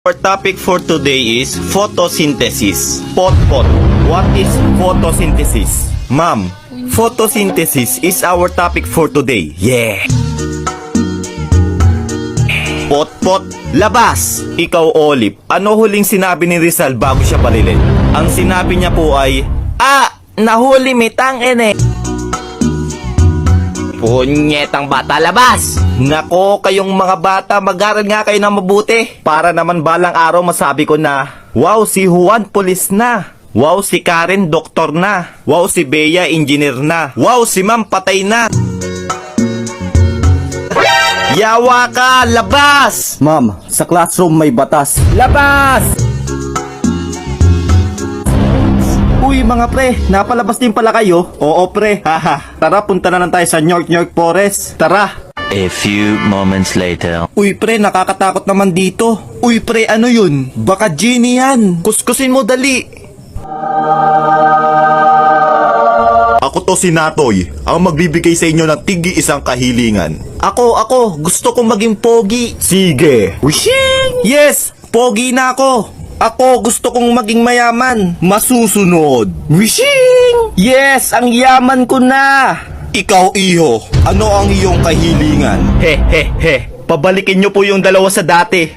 Our topic for today is photosynthesis. Pot. What is photosynthesis? Ma'am, photosynthesis is our topic for today. Yeah! Pot, labas! Ikaw, Olive, ano huling sinabi ni Rizal bago siya palilin? Ang sinabi niya po ay, nahuli mitang ene. Punyetang bata, labas! Nako, kayong mga bata, mag-aral nga kayo na mabuti. Para naman balang araw masabi ko na, wow, si Juan pulis na. Wow, si Karen doktor na. Wow, si Bea engineer na. Wow, si Ma'am patay na. Yawa ka, labas! Ma'am, sa classroom may batas. Labas! Uy mga pre, napalabas din pala kayo? Oo pre, haha. Tara, punta na lang tayo sa York Forest. Tara! A few moments later. Uy pre, nakakatakot naman dito. Uy pre, ano yun? Baka genie yan. Kuskusin mo dali. Ako to si Natoy, ang magbibigay sa inyo ng tigi isang kahilingan. Ako, gusto kong maging pogi. Sige! Wishing! Yes, pogi na ako. Ako, gusto kong maging mayaman. Masusunod! Wishing! Yes, ang yaman ko na. Ikaw, iho, ano ang iyong kahilingan? He. Pabalikin nyo po yung dalawa sa dati.